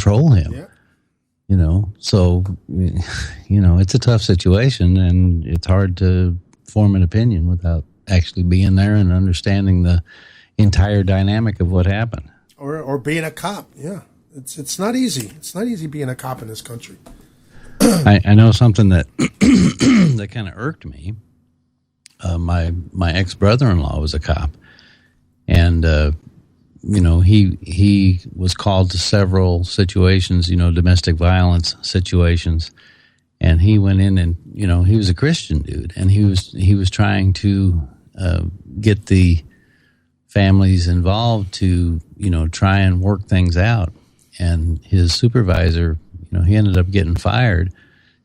control him. Yeah. So, it's a tough situation, and it's hard to form an opinion without actually being there and understanding the entire dynamic of what happened. Or being a cop, yeah. It's not easy. It's not easy being a cop in this country. I know something that that kind of irked me. My ex-brother-in-law was a cop, and he was called to several situations, domestic violence situations, and he went in and he was a Christian dude, and he was trying to get the families involved to try and work things out, and his supervisor, he ended up getting fired.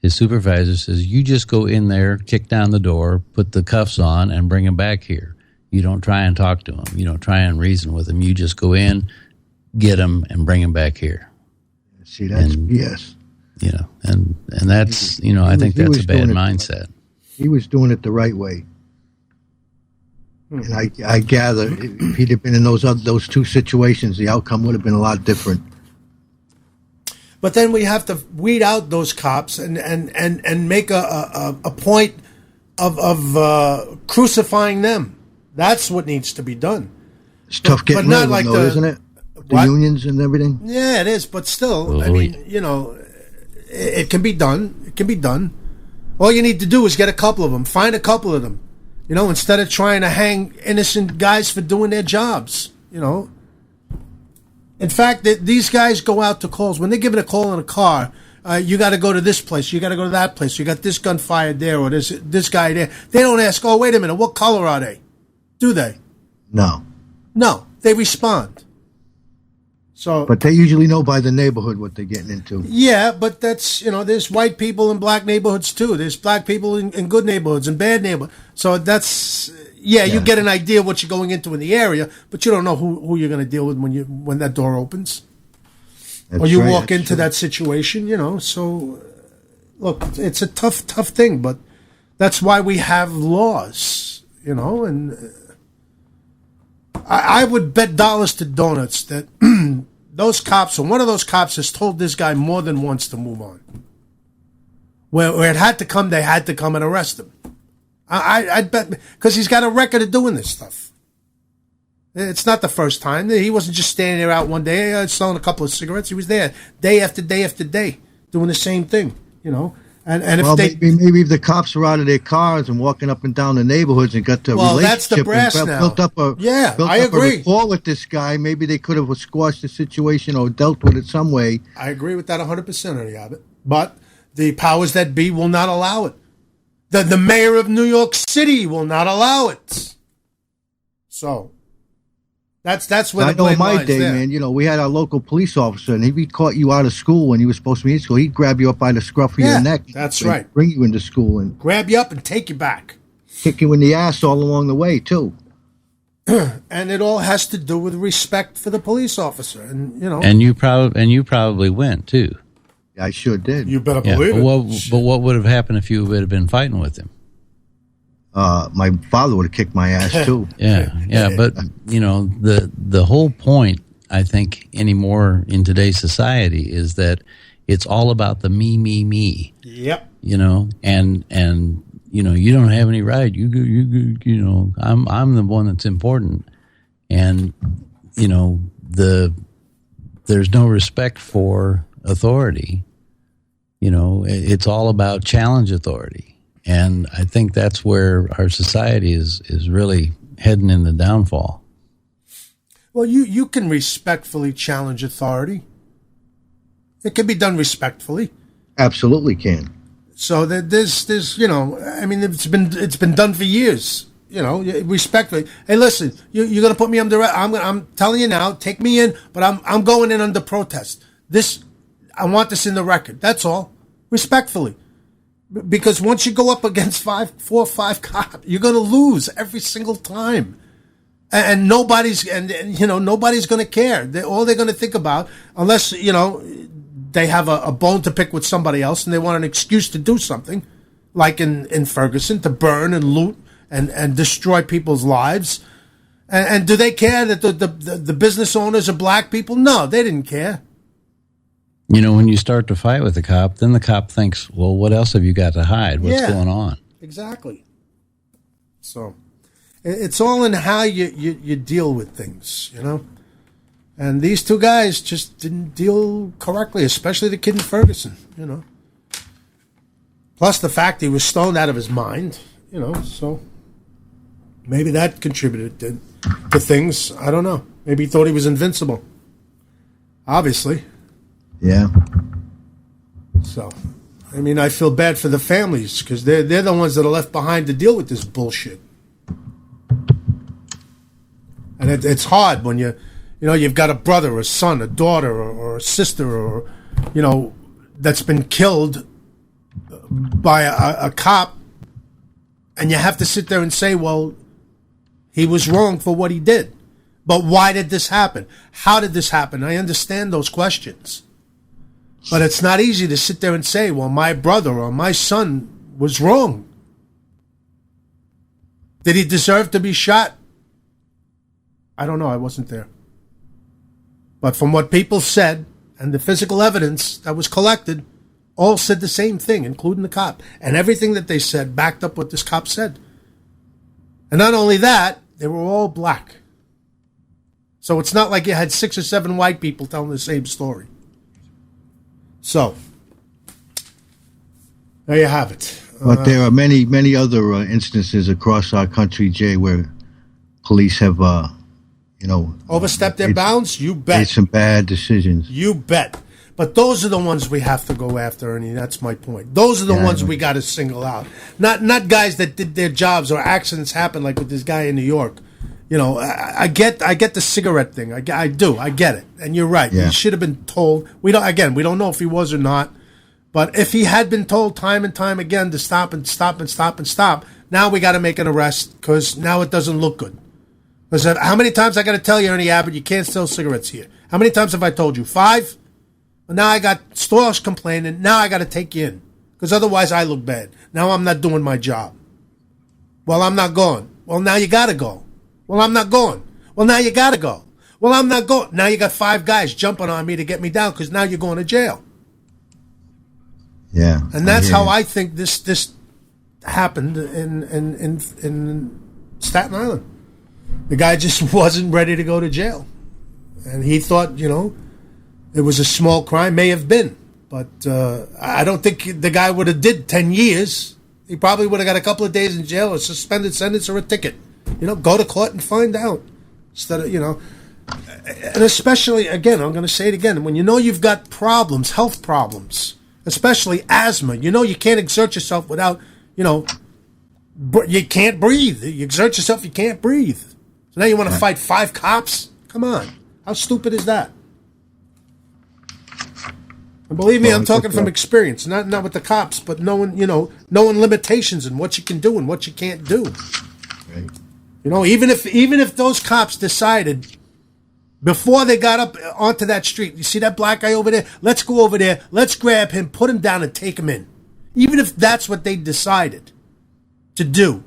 His supervisor says, "You just go in there, kick down the door, put the cuffs on, and bring him back here. You don't try and talk to him. You don't try and reason with him. You just go in, get him, and bring him back here." See, that's yes. And that's I think that's a bad mindset. He was doing it the right way, and I gather if he'd have been in those two situations, the outcome would have been a lot different. But then we have to weed out those cops and make a point of crucifying them. That's what needs to be done. It's tough getting rid of them, though, isn't it? The unions and everything. Yeah, it is. But still, I mean, it can be done. It can be done. All you need to do is get a couple of them. Find a couple of them. Instead of trying to hang innocent guys for doing their jobs. In fact, these guys go out to calls. When they're given a call in a car, you got to go to this place, you got to go to that place, you got this gun fired there, or this guy there. They don't ask, "Oh, wait a minute, what color are they?" Do they? No. No, they respond. So, but they usually know by the neighborhood what they're getting into. Yeah, but that's, there's white people in black neighborhoods too. There's black people in good neighborhoods and bad neighborhoods. So that's... Yeah, you get an idea of what you're going into in the area, but you don't know who you're going to deal with when that door opens. Or you walk into that situation, So, look, it's a tough thing, but that's why we have laws, and I would bet dollars to donuts that those cops, or one of those cops has told this guy more than once to move on. Where it had to come, they had to come and arrest him. I'd bet, because he's got a record of doing this stuff. It's not the first time. He wasn't just standing there out one day selling a couple of cigarettes. He was there day after day after day doing the same thing, And if maybe if the cops were out of their cars and walking up and down the neighborhoods and got to relationship, that's the brass now. Built up a rapport with this guy, maybe they could have squashed the situation or dealt with it some way. I agree with that 100%, Ernie Abbott. But the powers that be will not allow it. The mayor of New York City will not allow it. So that's where the blame lies. I know in my day, man, we had our local police officer, and if he caught you out of school when you were supposed to be in school, he'd grab you up by the scruff of your neck. That's right. Bring you into school and grab you up and take you back. Kick you in the ass all along the way too. And it all has to do with respect for the police officer, and And you probably went too. I sure did. You better believe it. But what would have happened if you would have been fighting with him? My father would have kicked my ass too. Yeah. But the whole point, I think, anymore in today's society is that it's all about the me. Yep. And you don't have any right. I'm the one that's important, and there's no respect for authority. It's all about challenge authority, and I think that's where our society is really heading in the downfall. Well, you can respectfully challenge authority. It can be done respectfully. Absolutely can. So there's it's been done for years. Respectfully. Hey, listen, you're gonna put me under. I'm telling you now. Take me in, but I'm going in under protest. I want this in the record. That's all. Respectfully. Because once you go up against 4 or 5 cops, you're going to lose every single time. And nobody's going to care. All they're going to think about, unless, they have a bone to pick with somebody else and they want an excuse to do something, like in Ferguson, to burn and loot and destroy people's lives. And do they care that the business owners are black people? No, they didn't care. You know, when you start to fight with the cop, then the cop thinks, well, what else have you got to hide? What's going on? Exactly. So it's all in how you deal with things, you know? And these two guys just didn't deal correctly, especially the kid in Ferguson, you know? Plus the fact he was stoned out of his mind, you know, so maybe that contributed to things. I don't know. Maybe he thought he was invincible. Obviously. Yeah. So, I mean, I feel bad for the families because they're the ones that are left behind to deal with this bullshit. And it's hard when you've got a brother, a son, a daughter, or a sister, or, you know, that's been killed by a cop, and you have to sit there and say, well, he was wrong for what he did. But why did this happen? How did this happen? I understand those questions. But it's not easy to sit there and say, well, my brother or my son was wrong. Did he deserve to be shot? I don't know. I wasn't there. But from what people said and the physical evidence that was collected, all said the same thing, including the cop. And everything that they said backed up what this cop said. And not only that, they were all black. So it's not like you had 6 or 7 white people telling the same story. So, there you have it. But there are many, many other instances across our country, Jay, where police have, overstepped their bounds? You bet. Made some bad decisions. You bet. But those are the ones we have to go after, Ernie. That's my point. Those are the ones we got to single out. Not guys that did their jobs or accidents happen like with this guy in New York. You know, I get the cigarette thing. I do. I get it. And you're right. Yeah. He should have been told. We don't know if he was or not. But if he had been told time and time again to stop and stop and stop and stop, now we got to make an arrest because now it doesn't look good. Because how many times I got to tell you, Ernie Abbott, you can't sell cigarettes here? How many times have I told you? 5? Well, now I got stores complaining. Now I got to take you in because otherwise I look bad. Now I'm not doing my job. Well, I'm not going. Well, now you got to go. Well, I'm not going. Well, now you got to go. Well, I'm not going. Now you got 5 guys jumping on me to get me down because now you're going to jail. Yeah. And that's how I think this happened in Staten Island. The guy just wasn't ready to go to jail. And he thought, you know, it was a small crime, may have been. But I don't think the guy would have did 10 years. He probably would have got a couple of days in jail, a suspended sentence, or a ticket. You know, go to court and find out. Instead of, you know, and especially, again, I'm going to say it again, when you know you've got problems, health problems, especially asthma, you know you can't exert yourself without, you know, you can't breathe. You exert yourself, you can't breathe. So now you want to fight 5 cops? Come on. How stupid is that? And believe me, I'm talking from experience, not with the cops, but knowing limitations and what you can do and what you can't do. Right. You know, even if those cops decided before they got up onto that street, you see that black guy over there? Let's go over there. Let's grab him, put him down, and take him in. Even if that's what they decided to do.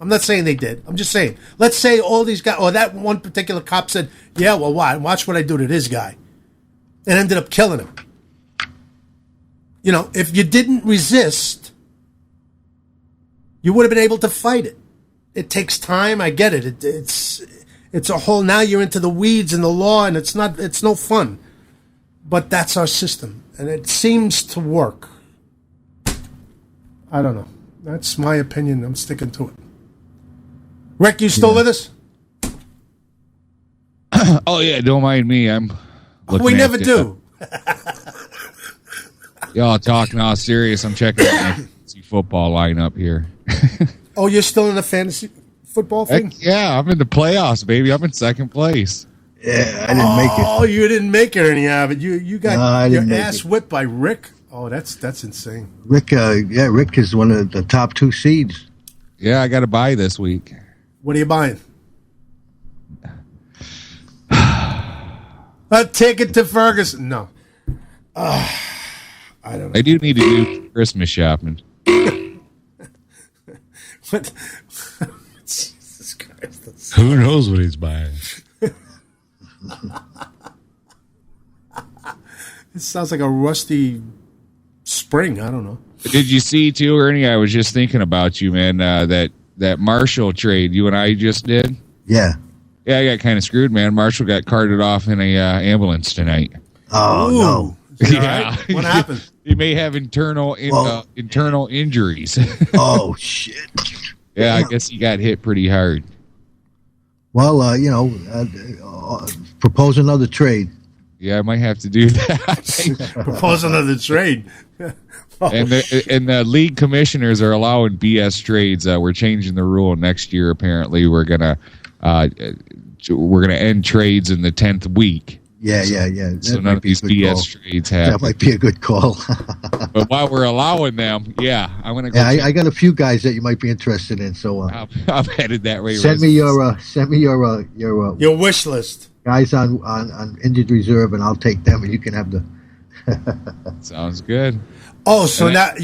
I'm not saying they did. I'm just saying. Let's say all these guys, or that one particular cop said, yeah, well, watch what I do to this guy. And ended up killing him. You know, if you didn't resist, you would have been able to fight it. It takes time. I get it. It's a whole. Now you're into the weeds and the law, and it's no fun. But that's our system, and it seems to work. I don't know. That's my opinion. I'm sticking to it. Rick, you still with us? Oh yeah, don't mind me. I'm. We never do. Y'all talking all serious. I'm checking out my fantasy football lineup here. Oh, you're still in the fantasy football thing? Heck yeah, I'm in the playoffs, baby. I'm in second place. Yeah, I didn't make it. Oh, you didn't make it, Ernie Abbott. You got your ass whipped by Rick. Oh, that's insane. Rick, Rick is one of the top 2 seeds. Yeah, I got to buy this week. What are you buying? A ticket to Ferguson. No. I don't know. I do need to do Christmas shopping. What? Jesus Christ. Who knows what he's buying? It sounds like a rusty spring. I don't know. Did you see too, Ernie? I was just thinking about you, man. That Marshall trade you and I just did. Yeah. Yeah, I got kind of screwed, man. Marshall got carted off in a ambulance tonight. Oh, no. Yeah. Right? What happened? He may have internal injuries. Oh, shit. Yeah, I guess he got hit pretty hard. Well, propose another trade. Yeah, I might have to do that. Propose another trade. And the league commissioners are allowing BS trades. We're changing the rule next year. Apparently, we're gonna end trades in the 10th week. Yeah. So none of these BS trades happen. That might be a good call. But while we're allowing them, I'm gonna go. Yeah, I got a few guys that you might be interested in. So I'm headed that way. Send me your wish list. Guys on injured reserve, and I'll take them, and you can have the. Sounds good. Oh, so now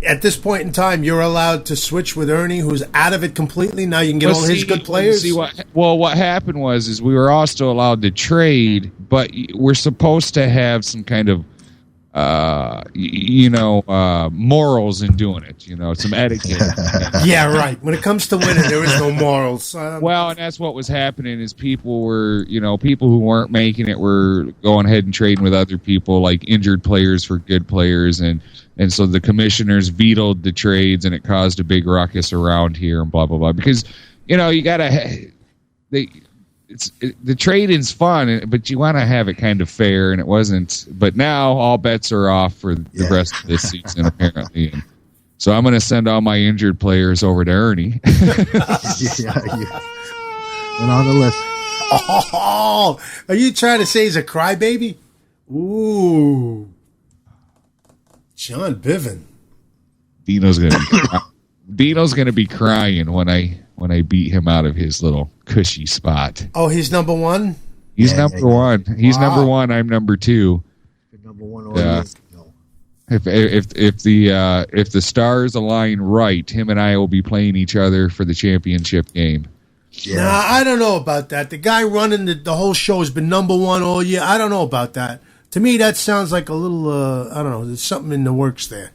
at this point in time, you're allowed to switch with Ernie, who's out of it completely. Now you can get all his good players. What happened was we were also allowed to trade, but we're supposed to have some kind of morals in doing it. Some etiquette. Yeah, right. When it comes to winning, there is no morals. Well, and that's what was happening is people who weren't making it were going ahead and trading with other people, like injured players for good players, and so the commissioners vetoed the trades, and it caused a big ruckus around here and blah blah blah. Because you gotta the trading's fun, but you want to have it kind of fair, and it wasn't. But now all bets are off for the rest of this season, apparently. And so I'm going to send all my injured players over to Ernie. And on the list. Oh, are you trying to say he's a crybaby? Ooh, John Biven. Dino's going to be crying when I beat him out of his little cushy spot. Oh, he's number one? He's number one. He's number one. I'm number two. Number one. No. If the stars align right, him and I will be playing each other for the championship game. Yeah. Nah, I don't know about that. The guy running the whole show has been number one all year. I don't know about that. To me, that sounds like a little, I don't know, there's something in the works there.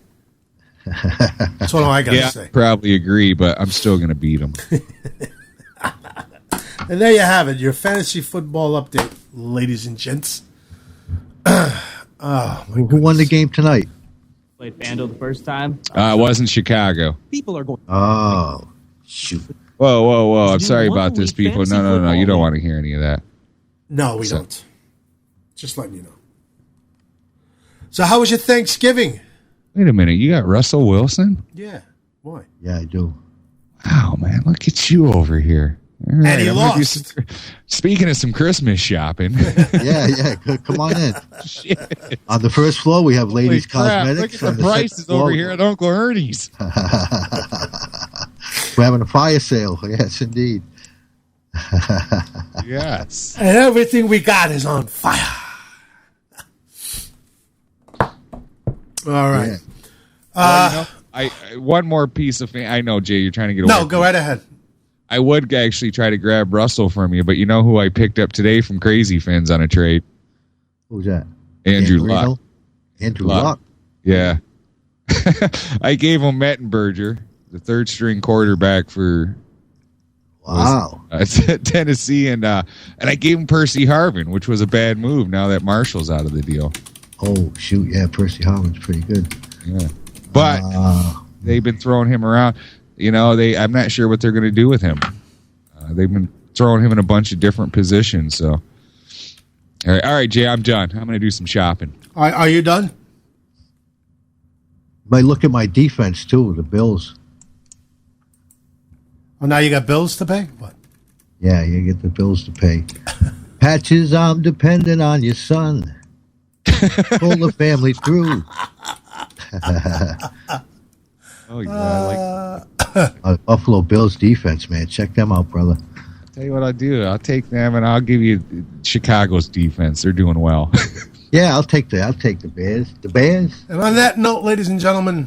That's all I got to say. Probably agree, but I'm still going to beat him. And there you have it, your fantasy football update, ladies and gents. Who won the game tonight? Played FanDuel the first time. It wasn't Chicago. People are going. Oh, shoot. Whoa. I'm sorry about this, people. No. You don't want to hear any of that. No, we don't. Just letting you know. So how was your Thanksgiving? Wait a minute. You got Russell Wilson? Yeah. Why? Yeah, I do. Wow, man. Look at you over here. All right, and he lost. Speaking of some Christmas shopping. Yeah. Come on in. Shit. On the first floor, we have ladies' cosmetics. Look at the prices over here at Uncle Ernie's. We're having a fire sale. Yes, indeed. Yes. And everything we got is on fire. All right. Yeah. One more piece of I know, Jay, you're trying to get away. No, go right ahead. I would actually try to grab Russell from you, but you know who I picked up today from Crazy Fins on a trade? Who's that? Andrew Luck. Andrew Luck? Yeah. I gave him Mettenberger, the third string quarterback for Tennessee, and I gave him Percy Harvin, which was a bad move now that Marshall's out of the deal. Oh, shoot. Yeah, Percy Harvin's pretty good. Yeah. But they've been throwing him around. I'm not sure what they're going to do with him. They've been throwing him in a bunch of different positions. So, all right, Jay, I'm done. I'm going to do some shopping. Are you done? But look at my defense too. The Bills. Oh, now you got bills to pay. What? Yeah, you get the bills to pay. Patches, I'm dependent on your son. Pull the family through. Oh, yeah, Buffalo Bills defense, man. Check them out, brother. Tell you what I'll do. I'll take them, and I'll give you Chicago's defense. They're doing well. Yeah, I'll take the Bears. The Bears. And on that note, ladies and gentlemen,